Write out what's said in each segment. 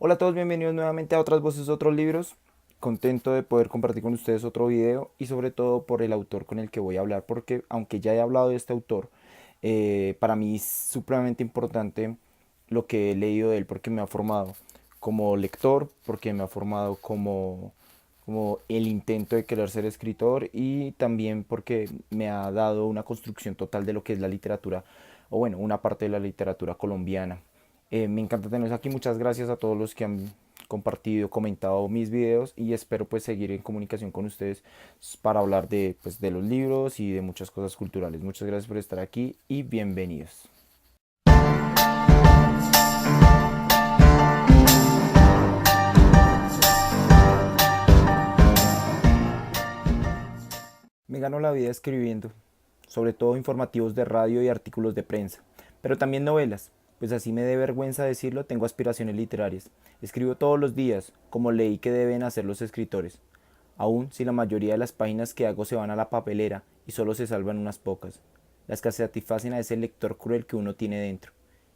Hola a todos, bienvenidos nuevamente a Otras Voces, Otros Libros. Contento de poder compartir con ustedes otro video y sobre todo por el autor con el que voy a hablar, porque aunque ya he hablado de este autor, para mí es supremamente importante lo que he leído de él porque me ha formado como lector, porque me ha formado como el intento de querer ser escritor y también porque me ha dado una construcción total de lo que es la literatura, o bueno, una parte de la literatura colombiana. Me encanta tenerlos aquí. Muchas gracias a todos los que han compartido, comentado mis videos y espero pues seguir en comunicación con ustedes para hablar de, pues, de los libros y de muchas cosas culturales. Muchas gracias por estar aquí y bienvenidos. Me gano la vida escribiendo, sobre todo informativos de radio y artículos de prensa, pero también novelas, pues así me dé vergüenza decirlo, tengo aspiraciones literarias. Escribo todos los días, como leí que deben hacer los escritores, aun si la mayoría de las páginas que hago se van a la papelera y solo se salvan unas pocas, las que satisfacen a ese lector cruel que uno tiene dentro,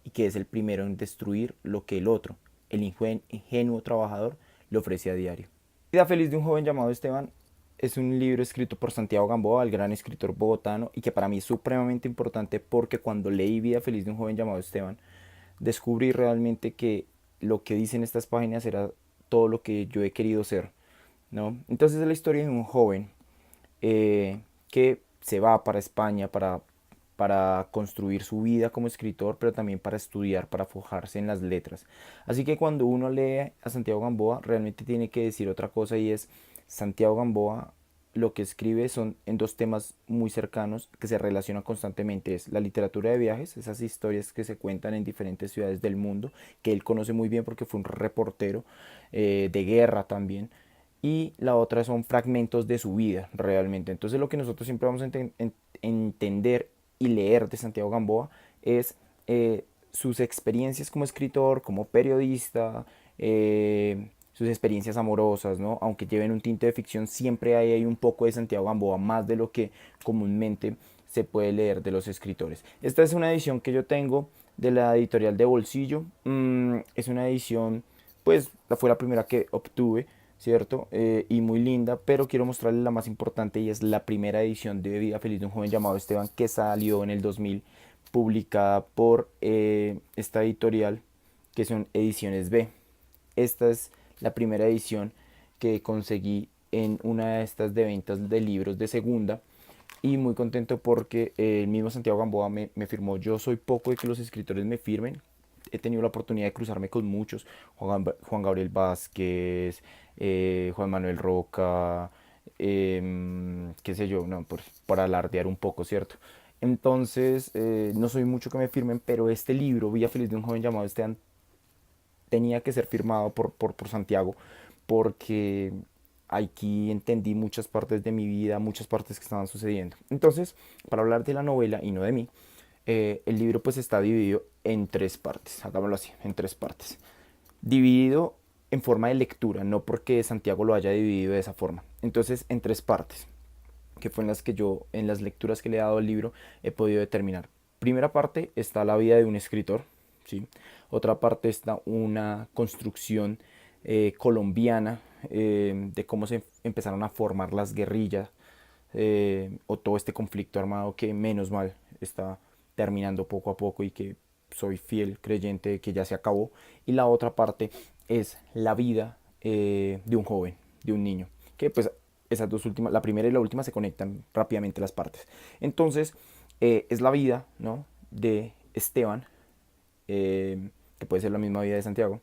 y que es el primero en destruir lo que el otro, el ingenuo trabajador, le ofrece a diario. Vida feliz de un joven llamado Esteban es un libro escrito por Santiago Gamboa, el gran escritor bogotano, y que para mí es supremamente importante porque cuando leí Vida feliz de un joven llamado Esteban, descubrí realmente que lo que dicen estas páginas era todo lo que yo he querido ser, ¿no? Entonces es la historia de un joven que se va para España para construir su vida como escritor, pero también para estudiar, para forjarse en las letras. Así que cuando uno lee a Santiago Gamboa, realmente tiene que decir otra cosa y es, Santiago Gamboa lo que escribe son en dos temas muy cercanos que se relacionan constantemente. Es la literatura de viajes, esas historias que se cuentan en diferentes ciudades del mundo, que él conoce muy bien porque fue un reportero de guerra también, y la otra son fragmentos de su vida realmente. Entonces lo que nosotros siempre vamos a entender y leer de Santiago Gamboa es sus experiencias como escritor, como periodista, sus experiencias amorosas, ¿no? Aunque lleven un tinte de ficción, siempre hay un poco de Santiago Gamboa, más de lo que comúnmente se puede leer de los escritores. Esta es una edición que yo tengo de la editorial de Bolsillo. Es una edición, pues fue la primera que obtuve, ¿cierto? Y muy linda, pero quiero mostrarles la más importante y es la primera edición de Vida Feliz de un joven llamado Esteban que salió en el 2000, publicada por esta editorial que son Ediciones B. Esta es la primera edición que conseguí en una de estas de ventas de libros de segunda y muy contento porque el mismo Santiago Gamboa me firmó. Yo soy poco de que los escritores me firmen. He tenido la oportunidad de cruzarme con muchos, Juan Gabriel Vázquez, Juan Manuel Roca, qué sé yo, no, por alardear un poco, ¿cierto? Entonces, no soy mucho que me firmen, pero este libro, Villa Feliz de un joven llamado Esteban, tenía que ser firmado por Santiago, porque aquí entendí muchas partes de mi vida, muchas partes que estaban sucediendo. Entonces, para hablar de la novela y no de mí, el libro pues está dividido en tres partes, hagámoslo así, en tres partes. Dividido en forma de lectura, no porque Santiago lo haya dividido de esa forma. Entonces, en tres partes, que fue en las que yo, en las lecturas que le he dado al libro, he podido determinar. Primera parte está la vida de un escritor, ¿sí? Otra parte está una construcción colombiana de cómo se empezaron a formar las guerrillas o todo este conflicto armado que menos mal está terminando poco a poco y que soy fiel creyente de que ya se acabó. Y la otra parte es la vida de un joven, de un niño, que pues esas dos últimas, la primera y la última se conectan rápidamente las partes. Entonces, es la vida, ¿no? De Esteban, que puede ser la misma vida de Santiago,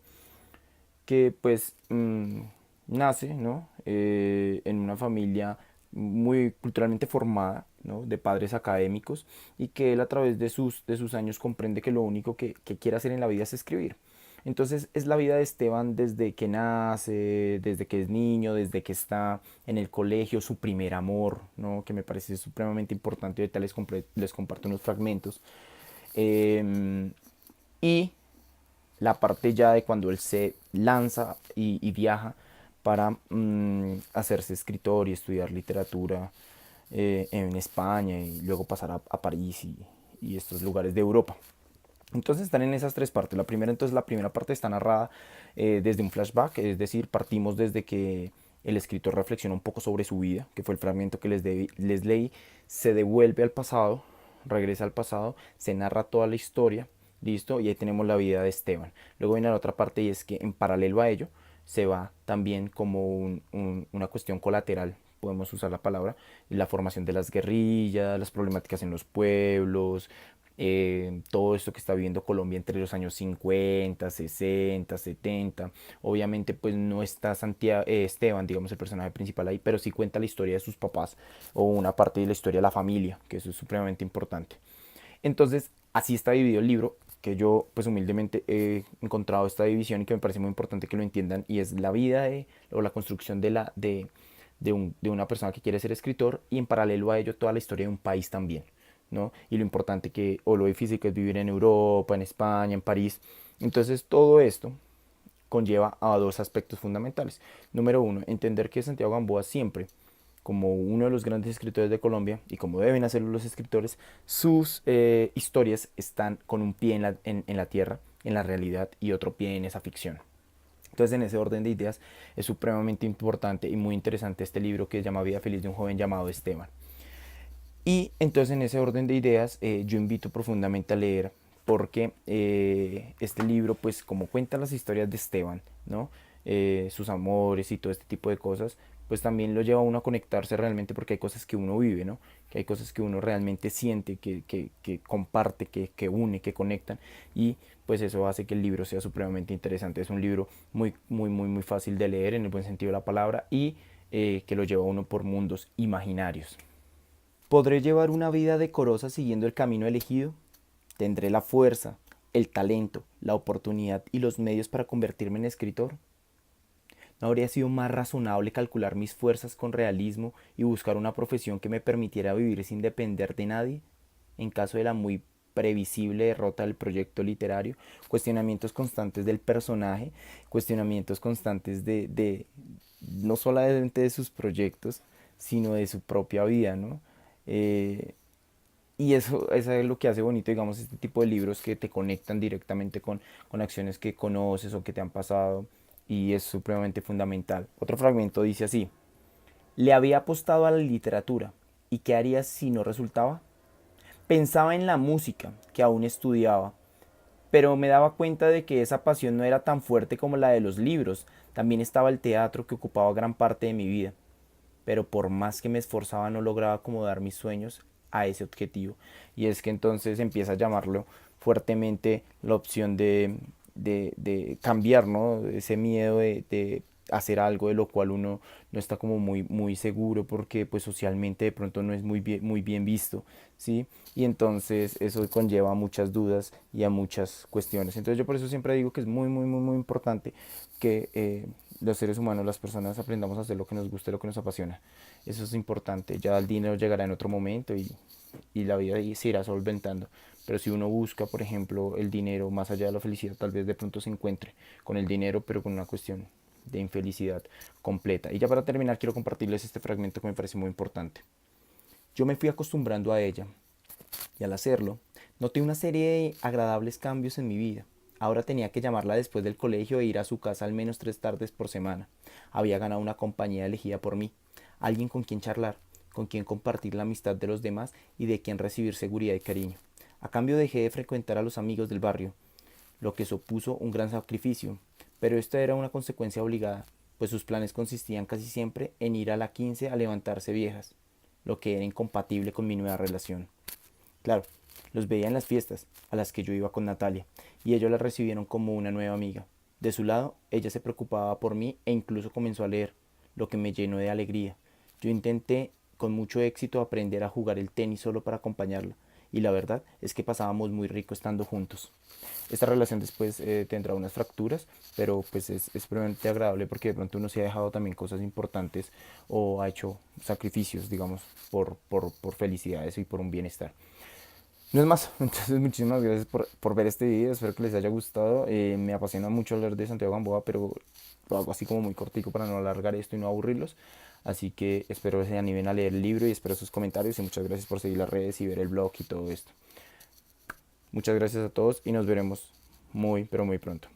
que pues nace, ¿no? En una familia muy culturalmente formada, ¿no? De padres académicos y que él a través de sus años comprende que lo único que quiere hacer en la vida es escribir. Entonces es la vida de Esteban desde que nace, desde que es niño, desde que está en el colegio, su primer amor, ¿no? Que me parece supremamente importante. Ahorita les comparto unos fragmentos. Eh, y la parte ya de cuando él se lanza y viaja para hacerse escritor y estudiar literatura en España y luego pasar a París y estos lugares de Europa. Entonces están en esas tres partes. La primera parte está narrada desde un flashback, es decir, partimos desde que el escritor reflexiona un poco sobre su vida, que fue el fragmento que les leí, se devuelve al pasado, regresa al pasado, se narra toda la historia, listo, y ahí tenemos la vida de Esteban. Luego viene la otra parte y es que en paralelo a ello se va también como una cuestión colateral, podemos usar la palabra, la formación de las guerrillas, las problemáticas en los pueblos, todo esto que está viviendo Colombia entre los años 50, 60, 70. Obviamente pues no está Esteban, digamos, el personaje principal ahí, pero sí cuenta la historia de sus papás o una parte de la historia de la familia, que eso es supremamente importante. Entonces, así está dividido el libro, que yo pues humildemente he encontrado esta división y que me parece muy importante que lo entiendan, y es la vida o la construcción de una persona que quiere ser escritor, y en paralelo a ello toda la historia de un país también, ¿no? Y lo importante o lo difícil que es vivir en Europa, en España, en París. Entonces todo esto conlleva a dos aspectos fundamentales. Número uno, entender que Santiago Gamboa siempre, como uno de los grandes escritores de Colombia, y como deben hacerlo los escritores, sus historias están con un pie en la tierra, en la realidad, y otro pie en esa ficción. Entonces, en ese orden de ideas, es supremamente importante y muy interesante este libro que se llama Vida Feliz de un joven llamado Esteban. Y entonces, en ese orden de ideas, yo invito profundamente a leer, porque este libro, pues como cuenta las historias de Esteban, ¿no? Sus amores y todo este tipo de cosas, pues también lo lleva a uno a conectarse realmente, porque hay cosas que uno vive, ¿no? Que hay cosas que uno realmente siente, que comparte, que une, que conectan, y pues eso hace que el libro sea supremamente interesante. Es un libro muy, muy, muy, muy fácil de leer en el buen sentido de la palabra, y que lo lleva a uno por mundos imaginarios. ¿Podré llevar una vida decorosa siguiendo el camino elegido? ¿Tendré la fuerza, el talento, la oportunidad y los medios para convertirme en escritor? ¿No habría sido más razonable calcular mis fuerzas con realismo y buscar una profesión que me permitiera vivir sin depender de nadie? En caso de la muy previsible derrota del proyecto literario, cuestionamientos constantes del personaje, cuestionamientos constantes no solamente de sus proyectos, sino de su propia vida, ¿no? Eh, y eso es lo que hace bonito, digamos, este tipo de libros que te conectan directamente con acciones que conoces o que te han pasado, y es supremamente fundamental. Otro fragmento dice así: le había apostado a la literatura, ¿y qué haría si no resultaba? Pensaba en la música, que aún estudiaba, pero me daba cuenta de que esa pasión no era tan fuerte como la de los libros. También estaba el teatro, que ocupaba gran parte de mi vida, pero por más que me esforzaba no lograba acomodar mis sueños a ese objetivo. Y es que entonces empieza a llamarlo fuertemente la opción de cambiar, ¿no? Ese miedo de hacer algo de lo cual uno no está como muy, muy seguro, porque pues socialmente de pronto no es muy bien visto, ¿sí? Y entonces eso conlleva a muchas dudas y a muchas cuestiones. Entonces yo por eso siempre digo que es muy, muy, muy, muy importante que los seres humanos, las personas, aprendamos a hacer lo que nos gusta y lo que nos apasiona. Eso es importante. Ya el dinero llegará en otro momento, y la vida se irá solventando. Pero si uno busca, por ejemplo, el dinero más allá de la felicidad, tal vez de pronto se encuentre con el dinero, pero con una cuestión de infelicidad completa. Y ya para terminar, quiero compartirles este fragmento que me parece muy importante. Yo me fui acostumbrando a ella, y al hacerlo, noté una serie de agradables cambios en mi vida. Ahora tenía que llamarla después del colegio e ir a su casa al menos 3 tardes por semana. Había ganado una compañía elegida por mí, alguien con quien charlar, con quien compartir la amistad de los demás y de quien recibir seguridad y cariño. A cambio dejé de frecuentar a los amigos del barrio, lo que supuso un gran sacrificio, pero esto era una consecuencia obligada, pues sus planes consistían casi siempre en ir a la 15 a levantarse viejas, lo que era incompatible con mi nueva relación. Claro, los veía en las fiestas a las que yo iba con Natalia, y ellos la recibieron como una nueva amiga. De su lado, ella se preocupaba por mí e incluso comenzó a leer, lo que me llenó de alegría. Yo intenté con mucho éxito aprender a jugar el tenis solo para acompañarla, y la verdad es que pasábamos muy rico estando juntos. Esta relación después tendrá unas fracturas, pero pues es realmente agradable, porque de pronto uno se ha dejado también cosas importantes o ha hecho sacrificios, digamos, por felicidades y por un bienestar. No es más, entonces muchísimas gracias por ver este video, espero que les haya gustado. Me apasiona mucho hablar de Santiago Gamboa, pero lo hago así como muy cortico para no alargar esto y no aburrirlos. Así que espero que se animen a leer el libro y espero sus comentarios, y muchas gracias por seguir las redes y ver el blog y todo esto. Muchas gracias a todos y nos veremos muy, pero muy pronto.